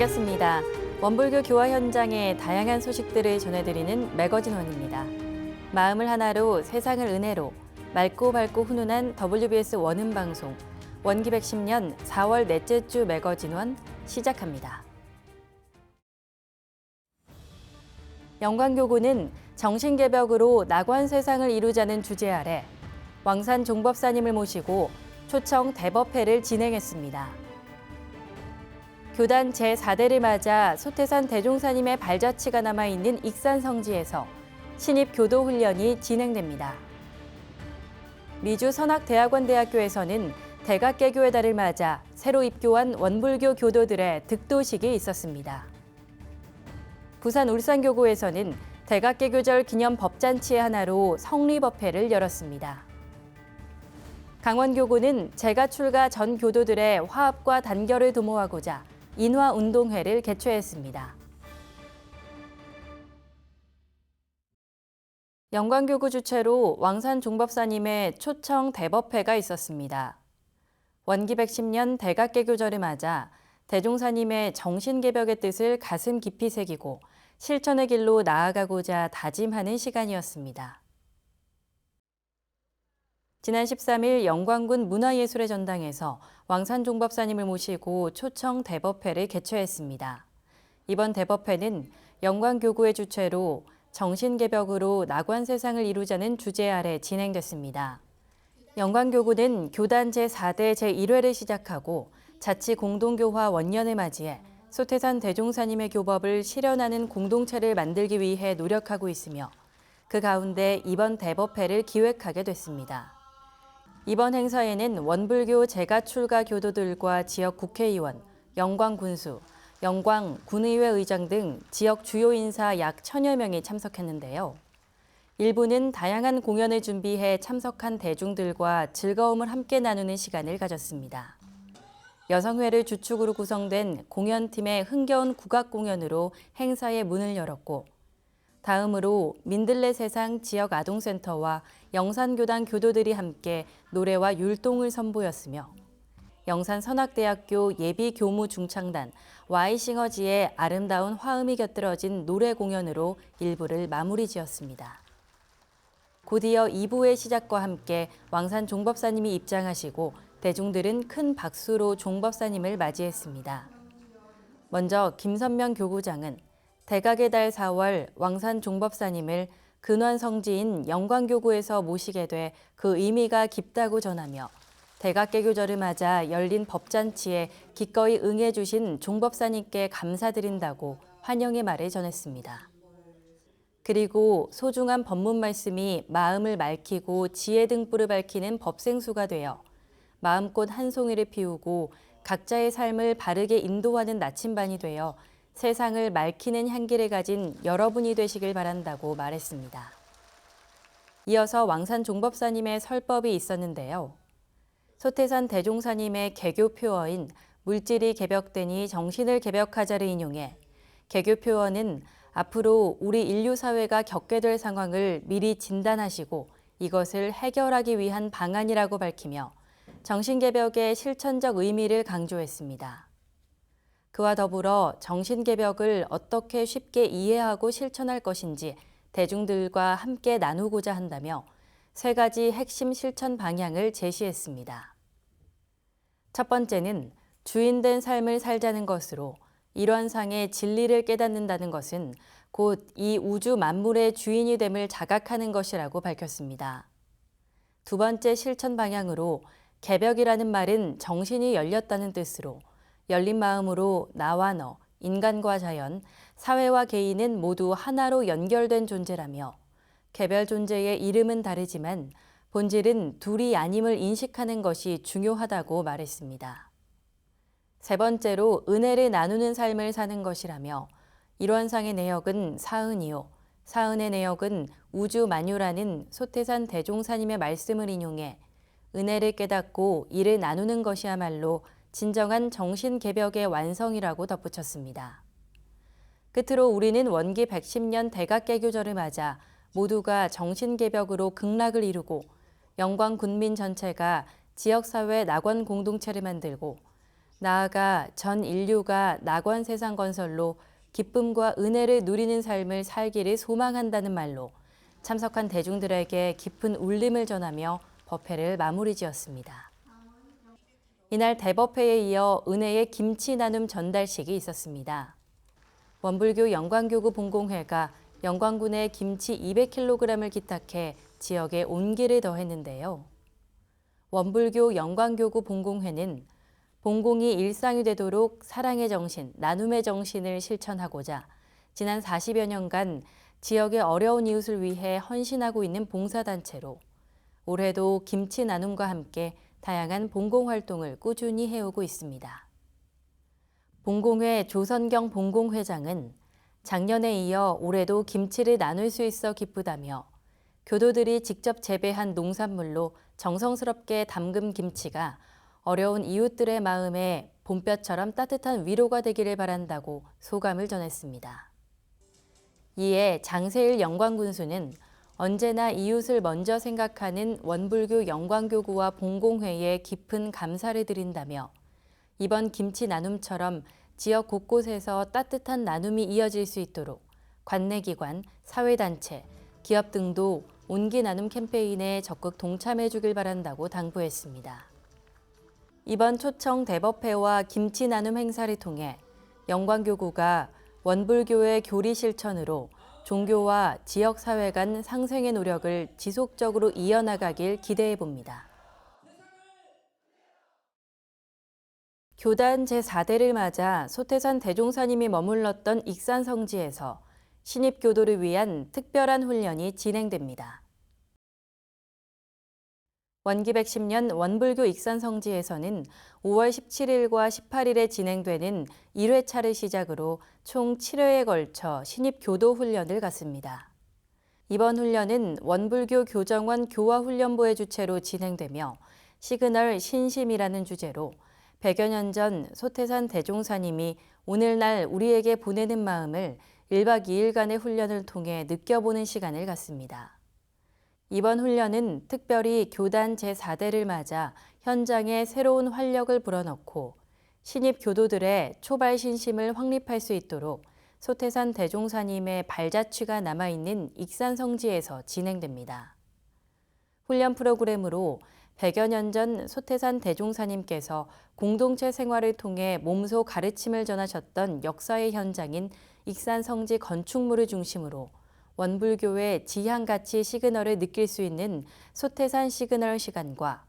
반갑습니다. 원불교 교화 현장의 다양한 소식들을 전해드리는 매거진원입니다. 마음을 하나로 세상을 은혜로 맑고 밝고 훈훈한 WBS 원음방송 원기 110년 4월 넷째 주 매거진원 시작합니다. 영광교구는 정신개벽으로 낙원 세상을 이루자는 주제 아래 왕산 종법사님을 모시고 초청 대법회를 진행했습니다. 교단 제4대를 맞아 소태산 대종사님의 발자취가 남아있는 익산성지에서 신입교도훈련이 진행됩니다. 미주 선악대학원대학교에서는 대각개교의 달을 맞아 새로 입교한 원불교 교도들의 득도식이 있었습니다. 부산 울산교구에서는 대각개교절 기념 법잔치의 하나로 성리법회를 열었습니다. 강원교구는 재가 출가 전 교도들의 화합과 단결을 도모하고자 인화운동회를 개최했습니다. 영광교구 주최로 왕산 종법사님의 초청 대법회가 있었습니다. 원기 110년 대각개교절을 맞아 대종사님의 정신개벽의 뜻을 가슴 깊이 새기고 실천의 길로 나아가고자 다짐하는 시간이었습니다. 지난 13일 영광군 문화예술의 전당에서 왕산 종법사님을 모시고 초청 대법회를 개최했습니다. 이번 대법회는 영광교구의 주최로 정신개벽으로 낙원 세상을 이루자는 주제 아래 진행됐습니다. 영광교구는 교단 제4대 제1회를 시작하고 자치공동교화 원년을 맞이해 소태산 대종사님의 교법을 실현하는 공동체를 만들기 위해 노력하고 있으며 그 가운데 이번 대법회를 기획하게 됐습니다. 이번 행사에는 원불교 재가 출가 교도들과 지역 국회의원, 영광군수, 영광군의회 의장 등 지역 주요 인사 약 1000여 명이 참석했는데요. 일부는 다양한 공연을 준비해 참석한 대중들과 즐거움을 함께 나누는 시간을 가졌습니다. 여성회를 주축으로 구성된 공연팀의 흥겨운 국악 공연으로 행사의 문을 열었고 다음으로 민들레 세상 지역 아동센터와 영산교단 교도들이 함께 노래와 율동을 선보였으며 영산선악대학교 예비교무중창단 Y싱어지의 아름다운 화음이 곁들어진 노래 공연으로 일부를 마무리 지었습니다. 곧이어 2부의 시작과 함께 왕산 종법사님이 입장하시고 대중들은 큰 박수로 종법사님을 맞이했습니다. 먼저 김선명 교구장은 대각의 달 4월 왕산 종법사님을 근원성지인 영광교구에서 모시게 돼 그 의미가 깊다고 전하며 대각개교절을 맞아 열린 법잔치에 기꺼이 응해 주신 종법사님께 감사드린다고 환영의 말을 전했습니다. 그리고 소중한 법문 말씀이 마음을 맑히고 지혜 등불을 밝히는 법생수가 되어 마음꽃 한 송이를 피우고 각자의 삶을 바르게 인도하는 나침반이 되어 세상을 맑히는 향기를 가진 여러분이 되시길 바란다고 말했습니다. 이어서 왕산 종법사님의 설법이 있었는데요. 소태산 대종사님의 개교 표어인 물질이 개벽되니 정신을 개벽하자를 인용해 개교 표어는 앞으로 우리 인류 사회가 겪게 될 상황을 미리 진단하시고 이것을 해결하기 위한 방안이라고 밝히며 정신개벽의 실천적 의미를 강조했습니다. 그와 더불어 정신개벽을 어떻게 쉽게 이해하고 실천할 것인지 대중들과 함께 나누고자 한다며 3가지 핵심 실천 방향을 제시했습니다. 첫 번째는 주인된 삶을 살자는 것으로 일원상의 진리를 깨닫는다는 것은 곧 이 우주 만물의 주인이 됨을 자각하는 것이라고 밝혔습니다. 두 번째 실천 방향으로 개벽이라는 말은 정신이 열렸다는 뜻으로 열린 마음으로 나와 너, 인간과 자연, 사회와 개인은 모두 하나로 연결된 존재라며 개별 존재의 이름은 다르지만 본질은 둘이 아님을 인식하는 것이 중요하다고 말했습니다. 세 번째로 은혜를 나누는 삶을 사는 것이라며 일원상의 내역은 사은이요, 사은의 내역은 우주 만유라는 소태산 대종사님의 말씀을 인용해 은혜를 깨닫고 이를 나누는 것이야말로 진정한 정신개벽의 완성이라고 덧붙였습니다. 끝으로 우리는 원기 110년 대각개교절을 맞아 모두가 정신개벽으로 극락을 이루고 영광군민 전체가 지역사회 낙원 공동체를 만들고 나아가 전 인류가 낙원 세상 건설로 기쁨과 은혜를 누리는 삶을 살기를 소망한다는 말로 참석한 대중들에게 깊은 울림을 전하며 법회를 마무리 지었습니다. 이날 대법회에 이어 은혜의 김치 나눔 전달식이 있었습니다. 원불교 영광교구 본공회가 영광군에 김치 200kg을 기탁해 지역에 온기를 더했는데요. 원불교 영광교구 본공회는 본공이 일상이 되도록 사랑의 정신, 나눔의 정신을 실천하고자 지난 40여 년간 지역의 어려운 이웃을 위해 헌신하고 있는 봉사단체로 올해도 김치 나눔과 함께 다양한 봉공 활동을 꾸준히 해오고 있습니다. 본공회 조선경 본공회장은 작년에 이어 올해도 김치를 나눌 수 있어 기쁘다며 교도들이 직접 재배한 농산물로 정성스럽게 담근 김치가 어려운 이웃들의 마음에 봄볕처럼 따뜻한 위로가 되기를 바란다고 소감을 전했습니다. 이에 장세일 영광군수는 언제나 이웃을 먼저 생각하는 원불교 영광교구와 본공회에 깊은 감사를 드린다며 이번 김치 나눔처럼 지역 곳곳에서 따뜻한 나눔이 이어질 수 있도록 관내기관, 사회단체, 기업 등도 온기 나눔 캠페인에 적극 동참해 주길 바란다고 당부했습니다. 이번 초청 대법회와 김치 나눔 행사를 통해 영광교구가 원불교의 교리 실천으로 종교와 지역사회 간 상생의 노력을 지속적으로 이어나가길 기대해 봅니다. 교단 제4대를 맞아 소태산 대종사님이 머물렀던 익산성지에서 신입교도를 위한 특별한 훈련이 진행됩니다. 원기 110년 원불교 익산성지에서는 5월 17일과 18일에 진행되는 1회차를 시작으로 총 7회에 걸쳐 신입교도 훈련을 갖습니다. 이번 훈련은 원불교 교정원 교화훈련부의 주최로 진행되며 시그널 신심이라는 주제로 100여 년 전 소태산 대종사님이 오늘날 우리에게 보내는 마음을 1박 2일간의 훈련을 통해 느껴보는 시간을 갖습니다. 이번 훈련은 특별히 교단 제4대를 맞아 현장에 새로운 활력을 불어넣고 신입 교도들의 초발 신심을 확립할 수 있도록 소태산 대종사님의 발자취가 남아있는 익산성지에서 진행됩니다. 훈련 프로그램으로 100여 년 전 소태산 대종사님께서 공동체 생활을 통해 몸소 가르침을 전하셨던 역사의 현장인 익산성지 건축물을 중심으로 원불교의 지향가치 시그널을 느낄 수 있는 소태산 시그널 시간과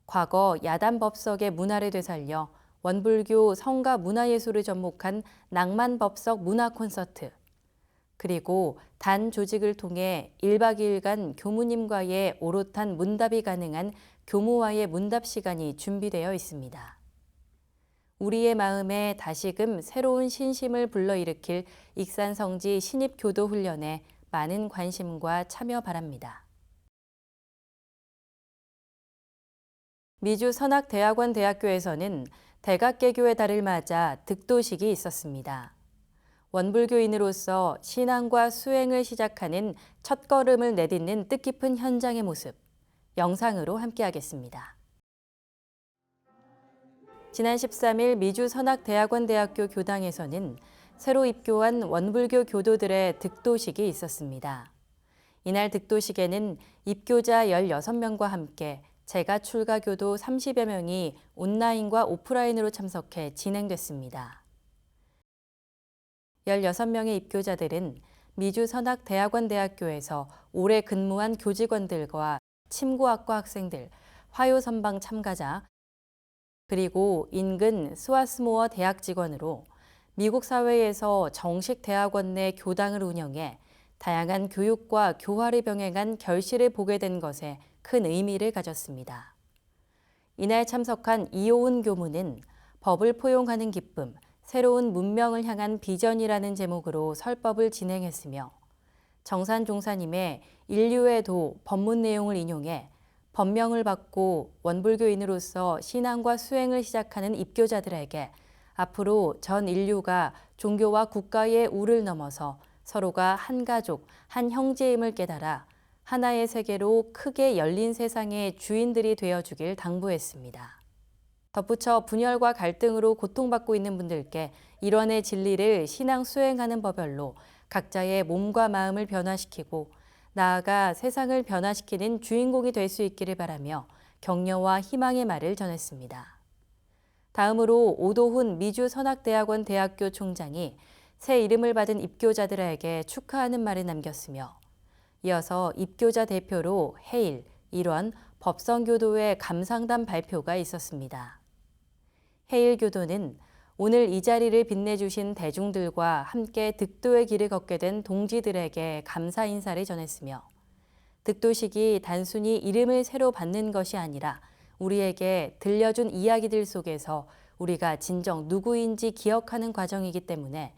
과거 야단법석의 문화를 되살려 원불교 성가 문화예술을 접목한 낭만법석 문화 콘서트, 그리고 단 조직을 통해 1박 2일간 교무님과의 오롯한 문답이 가능한 교무와의 문답 시간이 준비되어 있습니다. 우리의 마음에 다시금 새로운 신심을 불러일으킬 익산성지 신입교도 훈련에 많은 관심과 참여 바랍니다. 미주 선악대학원 대학교에서는 대각개교의 달을 맞아 득도식이 있었습니다. 원불교인으로서 신앙과 수행을 시작하는 첫걸음을 내딛는 뜻깊은 현장의 모습, 영상으로 함께하겠습니다. 지난 13일 미주 선악대학원 대학교 교당에서는 새로 입교한 원불교 교도들의 득도식이 있었습니다. 이날 득도식에는 입교자 16명과 함께 재가 출가 교도 30여 명이 온라인과 오프라인으로 참석해 진행됐습니다. 16명의 입교자들은 미주 선악대학원 대학교에서 오래 근무한 교직원들과 침구학과 학생들, 화요선방 참가자, 그리고 인근 스와스모어 대학 직원으로 미국 사회에서 정식 대학원 내 교당을 운영해 다양한 교육과 교화를 병행한 결실을 보게 된 것에 큰 의미를 가졌습니다. 이날 참석한 이호은 교무는 법을 포용하는 기쁨, 새로운 문명을 향한 비전이라는 제목으로 설법을 진행했으며 정산 종사님의 인류의 도 법문 내용을 인용해 법명을 받고 원불교인으로서 신앙과 수행을 시작하는 입교자들에게 앞으로 전 인류가 종교와 국가의 우를 넘어서 서로가 한 가족, 한 형제임을 깨달아 하나의 세계로 크게 열린 세상의 주인들이 되어주길 당부했습니다. 덧붙여 분열과 갈등으로 고통받고 있는 분들께 일원의 진리를 신앙 수행하는 법열로 각자의 몸과 마음을 변화시키고 나아가 세상을 변화시키는 주인공이 될 수 있기를 바라며 격려와 희망의 말을 전했습니다. 다음으로 오도훈 미주선악대학원 대학교 총장이 새 이름을 받은 입교자들에게 축하하는 말을 남겼으며 이어서 입교자 대표로 해일, 일원, 법성교도의 감상담 발표가 있었습니다. 해일교도는 오늘 이 자리를 빛내주신 대중들과 함께 득도의 길을 걷게 된 동지들에게 감사 인사를 전했으며 득도식이 단순히 이름을 새로 받는 것이 아니라 우리에게 들려준 이야기들 속에서 우리가 진정 누구인지 기억하는 과정이기 때문에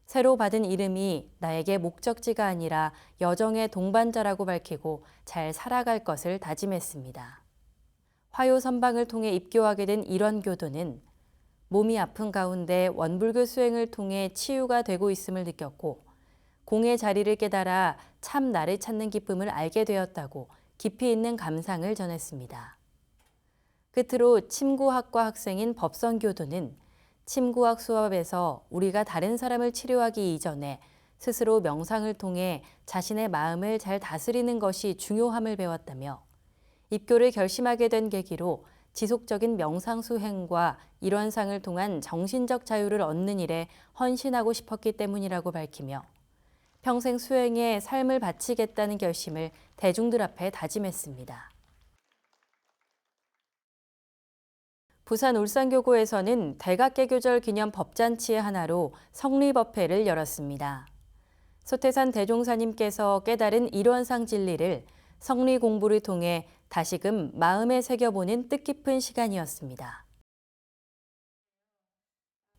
새로 받은 이름이 나에게 목적지가 아니라 여정의 동반자라고 밝히고 잘 살아갈 것을 다짐했습니다. 화요 선방을 통해 입교하게 된 일원 교도는 몸이 아픈 가운데 원불교 수행을 통해 치유가 되고 있음을 느꼈고 공의 자리를 깨달아 참 나를 찾는 기쁨을 알게 되었다고 깊이 있는 감상을 전했습니다. 끝으로 침구학과 학생인 법성교도는 침구학 수업에서 우리가 다른 사람을 치료하기 이전에 스스로 명상을 통해 자신의 마음을 잘 다스리는 것이 중요함을 배웠다며 입교를 결심하게 된 계기로 지속적인 명상 수행과 일원상을 통한 정신적 자유를 얻는 일에 헌신하고 싶었기 때문이라고 밝히며 평생 수행에 삶을 바치겠다는 결심을 대중들 앞에 다짐했습니다. 부산 울산교구에서는 대각개교절 기념 법잔치의 하나로 성리법회를 열었습니다. 소태산 대종사님께서 깨달은 일원상 진리를 성리 공부를 통해 다시금 마음에 새겨보는 뜻깊은 시간이었습니다.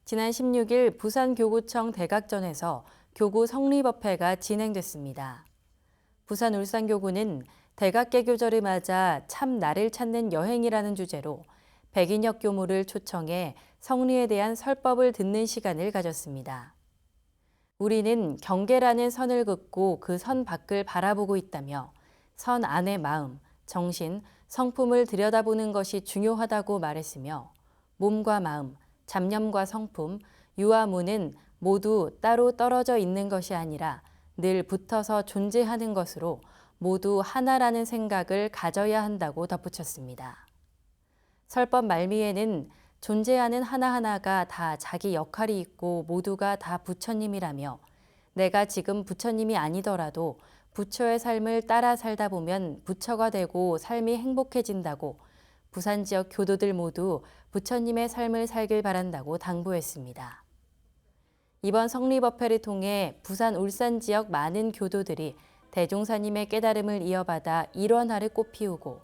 지난 16일 부산교구청 대각전에서 교구 성리법회가 진행됐습니다. 부산 울산교구는 대각개교절을 맞아 참 나를 찾는 여행이라는 주제로 100인여 교무를 초청해 성리에 대한 설법을 듣는 시간을 가졌습니다. 우리는 경계라는 선을 긋고 그 선 밖을 바라보고 있다며 선 안의 마음, 정신, 성품을 들여다보는 것이 중요하다고 말했으며 몸과 마음, 잡념과 성품, 유와 무는 모두 따로 떨어져 있는 것이 아니라 늘 붙어서 존재하는 것으로 모두 하나라는 생각을 가져야 한다고 덧붙였습니다. 설법 말미에는 존재하는 하나하나가 다 자기 역할이 있고 모두가 다 부처님이라며 내가 지금 부처님이 아니더라도 부처의 삶을 따라 살다 보면 부처가 되고 삶이 행복해진다고 부산 지역 교도들 모두 부처님의 삶을 살길 바란다고 당부했습니다. 이번 성리법회를 통해 부산 울산 지역 많은 교도들이 대종사님의 깨달음을 이어받아 일원화를 꽃피우고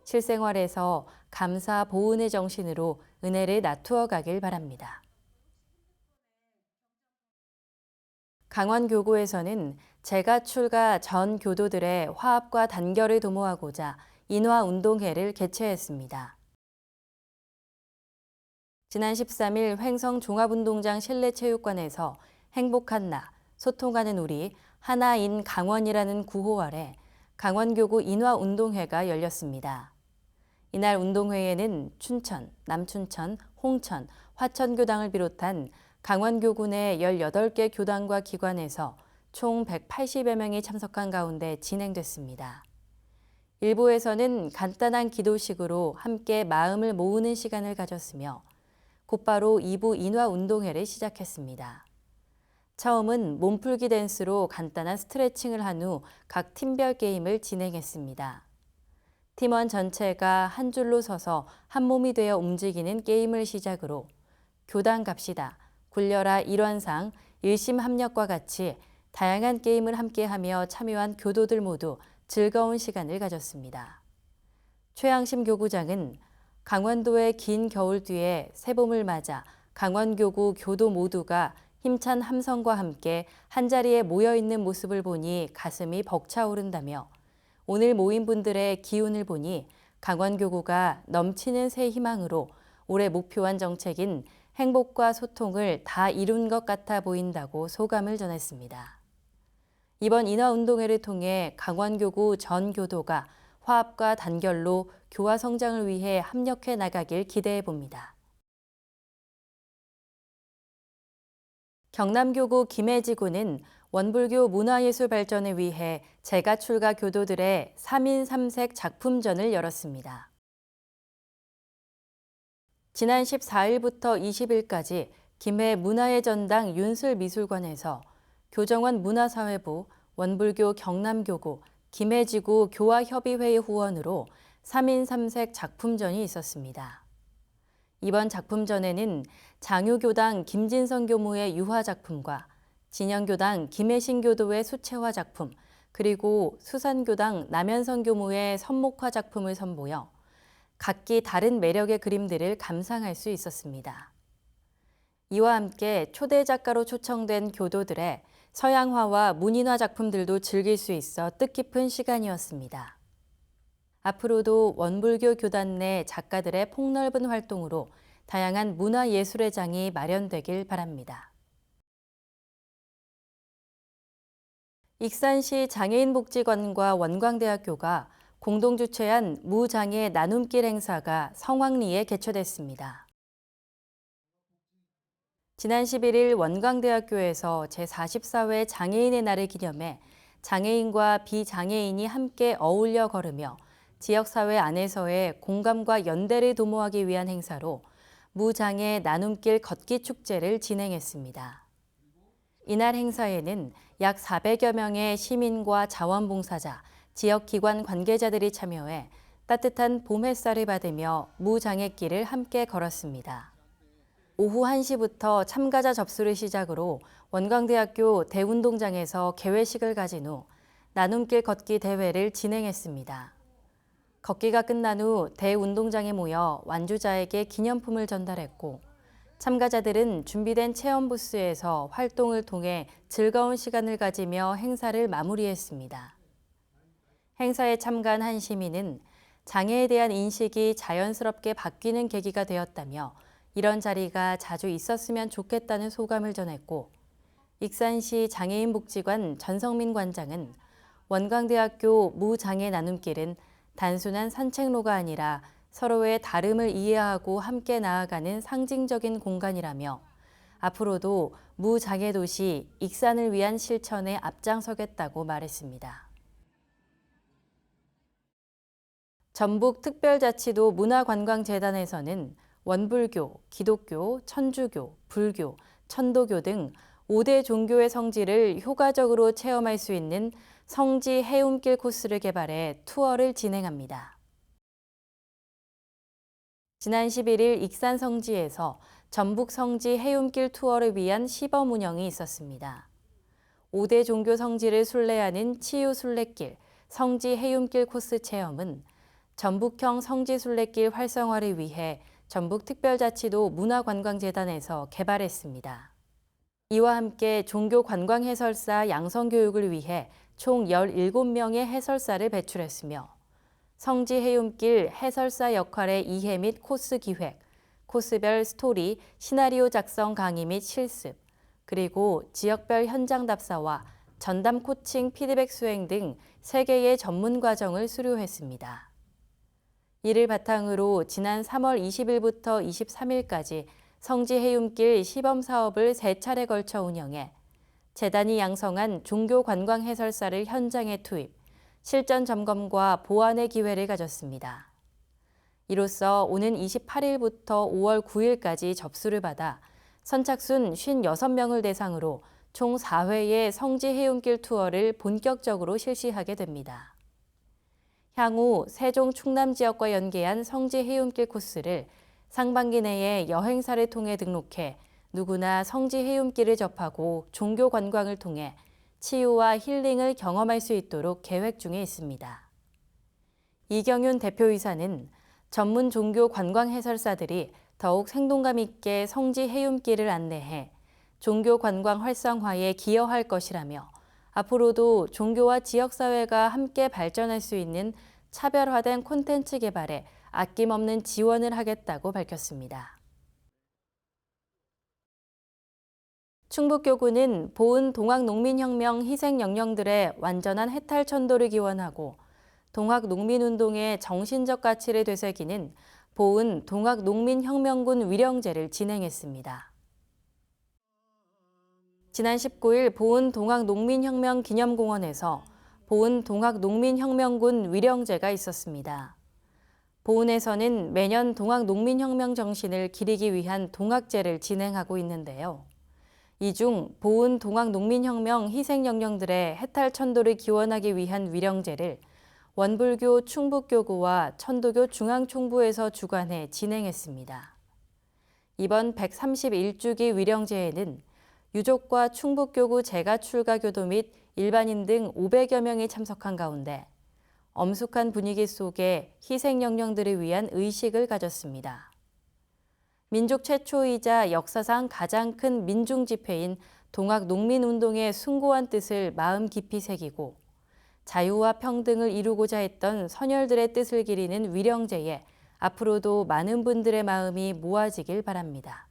실생활에서 감사 보은의 정신으로 은혜를 나투어 가길 바랍니다. 강원교구에서는 재가 출가 전 교도들의 화합과 단결을 도모하고자 인화운동회를 개최했습니다. 지난 13일 횡성 종합운동장 실내체육관에서 행복한 나, 소통하는 우리, 하나인 강원이라는 구호 아래 강원교구 인화운동회가 열렸습니다. 이날 운동회에는 춘천, 남춘천, 홍천, 화천교당을 비롯한 강원교구 내 18개 교당과 기관에서 총 180여 명이 참석한 가운데 진행됐습니다. 일부에서는 간단한 기도식으로 함께 마음을 모으는 시간을 가졌으며 곧바로 2부 인화운동회를 시작했습니다. 처음은 몸풀기 댄스로 간단한 스트레칭을 한 후 각 팀별 게임을 진행했습니다. 팀원 전체가 한 줄로 서서 한 몸이 되어 움직이는 게임을 시작으로 교당 갑시다, 굴려라 일원상, 일심합력과 같이 다양한 게임을 함께하며 참여한 교도들 모두 즐거운 시간을 가졌습니다. 최양심 교구장은 강원도의 긴 겨울 뒤에 새봄을 맞아 강원교구 교도 모두가 힘찬 함성과 함께 한자리에 모여있는 모습을 보니 가슴이 벅차오른다며 오늘 모인 분들의 기운을 보니 강원교구가 넘치는 새 희망으로 올해 목표한 정책인 행복과 소통을 다 이룬 것 같아 보인다고 소감을 전했습니다. 이번 인화운동회를 통해 강원교구 전 교도가 화합과 단결로 교화 성장을 위해 합력해 나가길 기대해 봅니다. 경남교구 김해지구는 원불교 문화예술 발전을 위해 재가 출가 교도들의 3인 3색 작품전을 열었습니다. 지난 14일부터 20일까지 김해 문화의 전당 윤슬미술관에서 교정원 문화사회부, 원불교 경남교구, 김해지구 교화협의회의 후원으로 3인 3색 작품전이 있었습니다. 이번 작품전에는 장유교당 김진성 교무의 유화 작품과 진영교당 김혜신 교도의 수채화 작품, 그리고 수산교당 남현성 교무의 선목화 작품을 선보여 각기 다른 매력의 그림들을 감상할 수 있었습니다. 이와 함께 초대 작가로 초청된 교도들의 서양화와 문인화 작품들도 즐길 수 있어 뜻깊은 시간이었습니다. 앞으로도 원불교 교단 내 작가들의 폭넓은 활동으로 다양한 문화예술의 장이 마련되길 바랍니다. 익산시 장애인복지관과 원광대학교가 공동 주최한 무장애 나눔길 행사가 성황리에 개최됐습니다. 지난 11일 원광대학교에서 제44회 장애인의 날을 기념해 장애인과 비장애인이 함께 어울려 걸으며 지역사회 안에서의 공감과 연대를 도모하기 위한 행사로 무장애 나눔길 걷기 축제를 진행했습니다. 이날 행사에는 약 400여 명의 시민과 자원봉사자, 지역기관 관계자들이 참여해 따뜻한 봄 햇살을 받으며 무장애길을 함께 걸었습니다. 오후 1시부터 참가자 접수를 시작으로 원광대학교 대운동장에서 개회식을 가진 후 나눔길 걷기 대회를 진행했습니다. 걷기가 끝난 후 대운동장에 모여 완주자에게 기념품을 전달했고 참가자들은 준비된 체험 부스에서 활동을 통해 즐거운 시간을 가지며 행사를 마무리했습니다. 행사에 참가한 한 시민은 장애에 대한 인식이 자연스럽게 바뀌는 계기가 되었다며 이런 자리가 자주 있었으면 좋겠다는 소감을 전했고 익산시 장애인복지관 전성민 관장은 원광대학교 무장애 나눔길은 단순한 산책로가 아니라 서로의 다름을 이해하고 함께 나아가는 상징적인 공간이라며 앞으로도 무장애 도시 익산을 위한 실천에 앞장서겠다고 말했습니다. 전북특별자치도 문화관광재단에서는 원불교, 기독교, 천주교, 불교, 천도교 등 5대 종교의 성지를 효과적으로 체험할 수 있는 성지 해움길 코스를 개발해 투어를 진행합니다. 지난 11일 익산 성지에서 전북 성지 해움길 투어를 위한 시범 운영이 있었습니다. 5대 종교 성지를 순례하는 치유 순례길, 성지 해움길 코스 체험은 전북형 성지 순례길 활성화를 위해 전북특별자치도 문화관광재단에서 개발했습니다. 이와 함께 종교관광해설사 양성교육을 위해 총 17명의 해설사를 배출했으며 성지 해움길 해설사 역할의 이해 및 코스 기획, 코스별 스토리, 시나리오 작성 강의 및 실습, 그리고 지역별 현장 답사와 전담 코칭 피드백 수행 등 3개의 전문 과정을 수료했습니다. 이를 바탕으로 지난 3월 20일부터 23일까지 성지 해움길 시범 사업을 3차례 걸쳐 운영해 재단이 양성한 종교 관광 해설사를 현장에 투입, 실전 점검과 보완의 기회를 가졌습니다. 이로써 오는 28일부터 5월 9일까지 접수를 받아 선착순 56명을 대상으로 총 4회의 성지 해움길 투어를 본격적으로 실시하게 됩니다. 향후 세종 충남 지역과 연계한 성지 해움길 코스를 상반기 내에 여행사를 통해 등록해 누구나 성지 해움길을 접하고 종교 관광을 통해 치유와 힐링을 경험할 수 있도록 계획 중에 있습니다. 이경윤 대표이사는 전문 종교 관광 해설사들이 더욱 생동감 있게 성지 해움길을 안내해 종교 관광 활성화에 기여할 것이라며 앞으로도 종교와 지역사회가 함께 발전할 수 있는 차별화된 콘텐츠 개발에 아낌없는 지원을 하겠다고 밝혔습니다. 충북교구는 보은 동학농민혁명 희생영령들의 완전한 해탈 천도를 기원하고 동학농민운동의 정신적 가치를 되새기는 보은 동학농민혁명군 위령제를 진행했습니다. 지난 19일 보은 동학농민혁명 기념공원에서 보은 동학농민혁명군 위령제가 있었습니다. 보은에서는 매년 동학농민혁명 정신을 기리기 위한 동학제를 진행하고 있는데요. 이 중 보은 동학농민혁명 희생영령들의 해탈천도를 기원하기 위한 위령제를 원불교 충북교구와 천도교 중앙총부에서 주관해 진행했습니다. 이번 131주기 위령제에는 유족과 충북교구 재가출가교도 및 일반인 등 500여 명이 참석한 가운데 엄숙한 분위기 속에 희생영령들을 위한 의식을 가졌습니다. 민족 최초이자 역사상 가장 큰 민중집회인 동학농민운동의 숭고한 뜻을 마음 깊이 새기고 자유와 평등을 이루고자 했던 선열들의 뜻을 기리는 위령제에 앞으로도 많은 분들의 마음이 모아지길 바랍니다.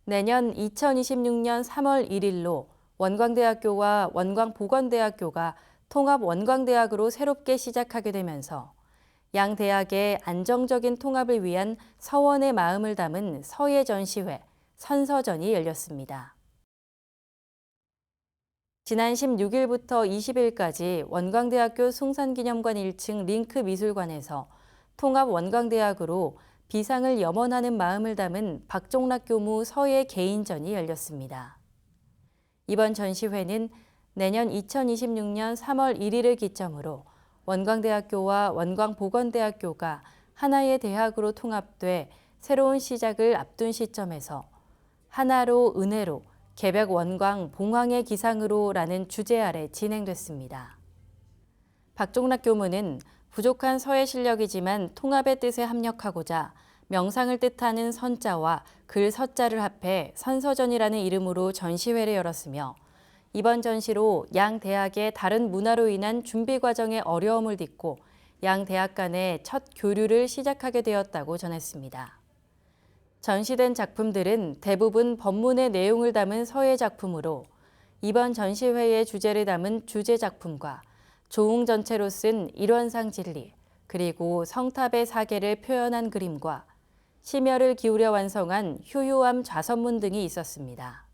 내년 2026년 3월 1일로 원광대학교와 원광보건대학교가 통합원광대학으로 새롭게 시작하게 되면서 양 대학의 안정적인 통합을 위한 서원의 마음을 담은 서예 전시회, 선서전이 열렸습니다. 지난 16일부터 20일까지 원광대학교 숭산기념관 1층 링크미술관에서 통합원광대학으로 비상을 염원하는 마음을 담은 박종락 교무 서예 개인전이 열렸습니다. 이번 전시회는 내년 2026년 3월 1일을 기점으로 원광대학교와 원광보건대학교가 하나의 대학으로 통합돼 새로운 시작을 앞둔 시점에서 하나로 은혜로 개벽 원광 봉황의 기상으로라는 주제 아래 진행됐습니다. 박종락 교무는 부족한 서예 실력이지만 통합의 뜻에 합력하고자 명상을 뜻하는 선자와 글 서자를 합해 선서전이라는 이름으로 전시회를 열었으며 이번 전시로 양 대학의 다른 문화로 인한 준비 과정의 어려움을 딛고 양 대학 간의 첫 교류를 시작하게 되었다고 전했습니다. 전시된 작품들은 대부분 법문의 내용을 담은 서예 작품으로 이번 전시회의 주제를 담은 주제 작품과 조웅 전체로 쓴 일원상 진리, 그리고 성탑의 사계를 표현한 그림과 심혈을 기울여 완성한 효요암 좌선문 등이 있었습니다.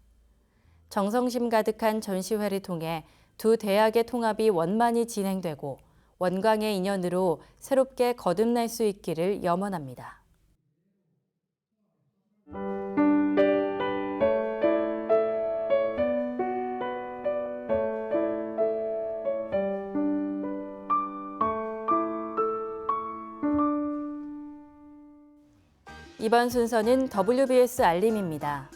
정성심 가득한 전시회를 통해 두 대학의 통합이 원만히 진행되고 원광의 인연으로 새롭게 거듭날 수 있기를 염원합니다. 이번 순서는 WBS 알림입니다.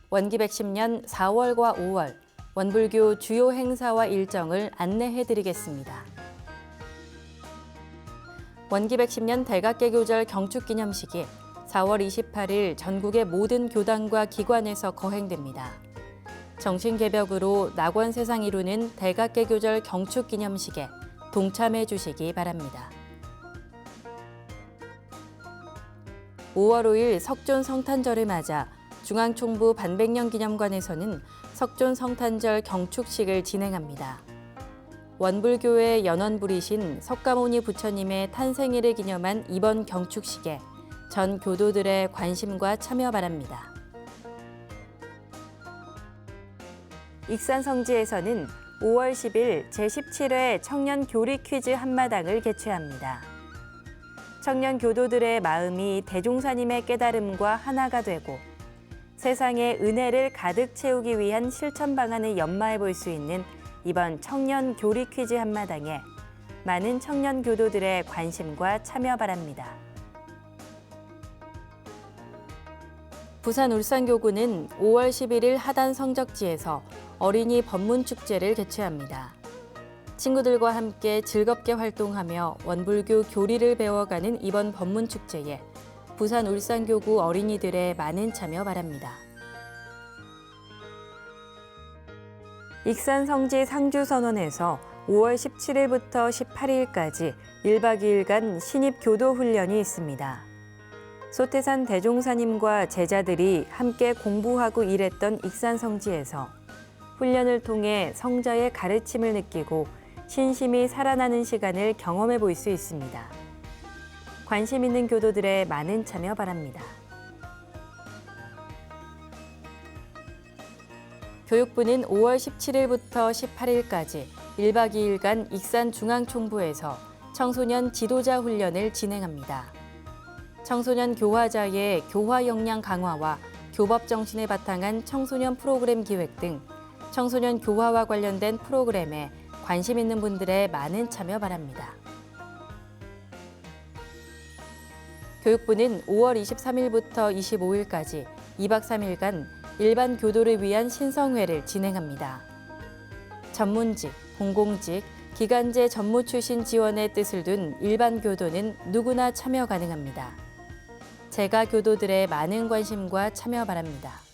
원기 110년 4월과 5월 원불교 주요 행사와 일정을 안내해드리겠습니다. 원기 110년 대각개교절 경축기념식이 4월 28일 전국의 모든 교단과 기관에서 거행됩니다. 정신개벽으로 낙원세상 이루는 대각개교절 경축기념식에 동참해 주시기 바랍니다. 5월 5일 석존 성탄절을 맞아 중앙총부 반백년 기념관에서는 석존 성탄절 경축식을 진행합니다. 원불교의 연원불이신 석가모니 부처님의 탄생일을 기념한 이번 경축식에 전 교도들의 관심과 참여 바랍니다. 익산성지에서는 5월 10일 제17회 청년 교리 퀴즈 한마당을 개최합니다. 청년 교도들의 마음이 대종사님의 깨달음과 하나가 되고 세상의 은혜를 가득 채우기 위한 실천 방안을 연마해 볼 수 있는 이번 청년 교리 퀴즈 한마당에 많은 청년 교도들의 관심과 참여 바랍니다. 부산 울산교구는 5월 11일 하단 성적지에서 어린이 법문축제를 개최합니다. 친구들과 함께 즐겁게 활동하며 원불교 교리를 배워가는 이번 법문축제에 부산 울산교구 어린이들의 많은 참여 바랍니다. 익산성지 상주선원에서 5월 17일부터 18일까지 1박 2일간 신입교도훈련이 있습니다. 소태산 대종사님과 제자들이 함께 공부하고 일했던 익산성지에서 훈련을 통해 성자의 가르침을 느끼고 신심이 살아나는 시간을 경험해 볼 수 있습니다. 관심 있는 교도들의 많은 참여 바랍니다. 교육부는 5월 17일부터 18일까지 1박 2일간 익산중앙총부에서 청소년 지도자 훈련을 진행합니다. 청소년 교화자의 교화 역량 강화와 교법 정신을 바탕한 청소년 프로그램 기획 등 청소년 교화와 관련된 프로그램에 관심 있는 분들의 많은 참여 바랍니다. 교육부는 5월 23일부터 25일까지 2박 3일간 일반 교도를 위한 신성회를 진행합니다. 전문직, 공공직, 기간제 전무 출신 지원의 뜻을 둔 일반 교도는 누구나 참여 가능합니다. 재가 교도들의 많은 관심과 참여 바랍니다.